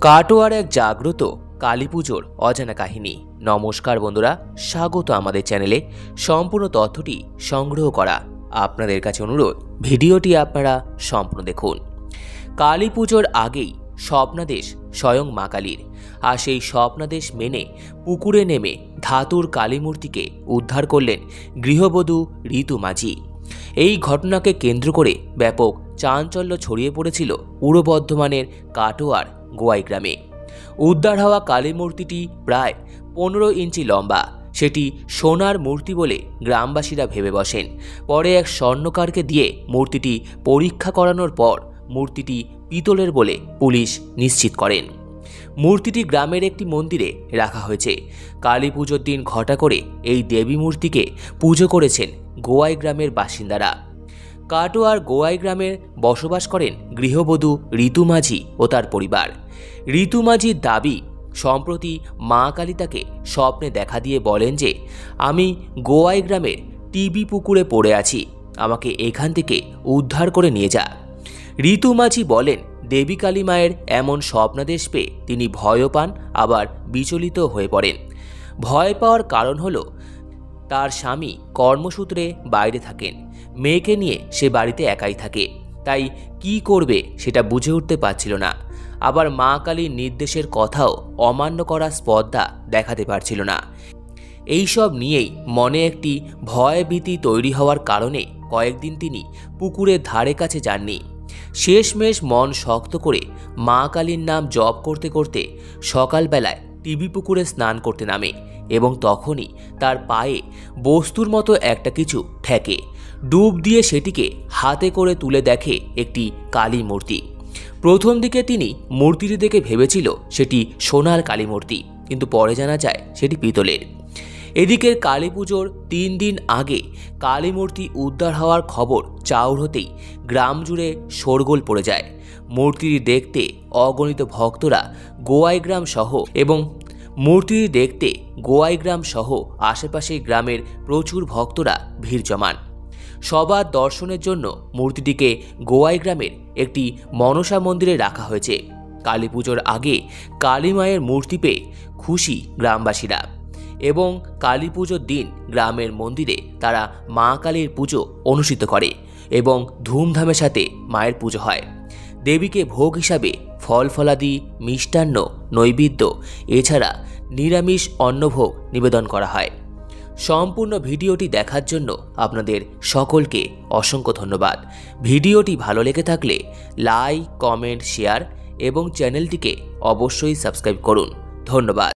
কাটোয়ার এক জাগ্রত কালী পুজোর অজানা কাহিনী। নমস্কার বন্ধুরা, স্বাগত আমাদের চ্যানেলে। সম্পূর্ণ তথ্যটি সংগ্রহ করা আপনাদের কাছে অনুরোধ, ভিডিওটি আপনারা সম্পূর্ণ দেখুন। কালী পুজোর আগেই স্বপ্নাদেশ স্বয়ং মা কালীর, আর সেই স্বপ্নাদেশ মেনে পুকুরে নেমে ধাতুর কালী মূর্তিকে উদ্ধার করলেন গৃহবধূ ঋতু মাঝি। এই ঘটনাকে কেন্দ্র করে ব্যাপক চাঞ্চল্য ছড়িয়ে পড়েছিল পূর্ব বর্ধমানের কাটোয়ার গোয়াই গ্রামে। উদ্ধার হওয়া কালী মূর্তিটি প্রায় 15 ইঞ্চি লম্বা। সেটি সোনার মূর্তি বলে গ্রামবাসীরা ভেবে বসেন। পরে এক স্বর্ণকারকে দিয়ে মূর্তিটি পরীক্ষা করানোর পর মূর্তিটি পিতলের বলে পুলিশ নিশ্চিত করেন। মূর্তিটি গ্রামের একটি মন্দিরে রাখা হয়েছে। কালী পুজোর দিন ঘটা করে এই দেবী মূর্তিকে পুজো করেছেন গোয়াই গ্রামের বাসিন্দারা। কাটোয়ার গোয়াই গ্রামে বসবাস করেন গৃহবধূ ঋতু মাঝি ও তার পরিবার। ঋতু মাঝির দাবি, সম্প্রতি মা কালী তাকে স্বপ্নে দেখা দিয়ে বলেন যে, আমি গোয়াই গ্রামের টিবি পুকুরে পড়ে আছি, আমাকে এখান থেকে উদ্ধার করে নিয়ে যা। ঋতু মাঝি বলেন, দেবী কালী মায়ের এমন স্বপ্নাদেশ পেয়ে তিনি ভয়ও পান, আবার বিচলিত হয়ে পড়েন। ভয় পাওয়ার কারণ হলো তার স্বামী কর্মসূত্রে বাইরে থাকেন, মেয়েকে নিয়ে সে বাড়িতে একাই থাকে, তাই কি করবে সেটা বুঝে উঠতে পারছিল না। আবার মা কালীর নির্দেশের কথাও অমান্য করার স্পর্ধা দেখাতে পারছিল না। এইসব নিয়েই মনে একটি ভয় ভীতি তৈরি হওয়ার কারণে কয়েকদিন তিনি পুকুরের ধারে কাছে যাননি। শেষমেশ মন শক্ত করে মা কালীর নাম জপ করতে করতে সকালবেলায় টিবি পুকুরে স্নান করতে নামে এবং তখনই তার পায়ে বস্তুর মতো একটা কিছু ঠেকে। ডুব দিয়ে সেটিকে হাতে করে তুলে দেখে একটি কালী মূর্তি। প্রথম দিকে তিনি মূর্তিটি দেখে ভেবেছিল সেটি সোনার কালী মূর্তি, কিন্তু পরে জানা যায় সেটি পিতলের। এদিকের কালী পুজোর 3 দিন আগে কালী মূর্তি উদ্ধার হওয়ার খবর চাউর হতেই গ্রাম জুড়ে শোরগোল পড়ে যায়। মূর্তিটি দেখতে অগণিত ভক্তরা গোয়াই গ্রাম সহ আশেপাশের গ্রামের প্রচুর ভক্তরা ভিড় জমান। সবার দর্শনের জন্য মূর্তিটিকে গোয়াই গ্রামের একটি মনসা মন্দিরে রাখা হয়েছে। কালী পুজোর আগে কালী মায়ের মূর্তি পেয়ে খুশি গ্রামবাসীরা, এবং কালী পুজোর দিন গ্রামের মন্দিরে তারা মা কালীর পুজো অনুষ্ঠিত করে এবং ধুমধামের সাথে মায়ের পুজো হয়। দেবীকে ভোগ হিসাবে ফল ফলাদি, মিষ্টান্ন, নৈবেদ্য এছাড়া নিরামিষ অন্নভোগ নিবেদন করা হয়। সম্পূর্ণ ভিডিওটি দেখার জন্য আপনাদের সকলকে অসংখ্য ধন্যবাদ। ভিডিওটি ভালো লেগে থাকলে লাইক, কমেন্ট, শেয়ার এবং চ্যানেলটিকে অবশ্যই সাবস্ক্রাইব করুন। ধন্যবাদ।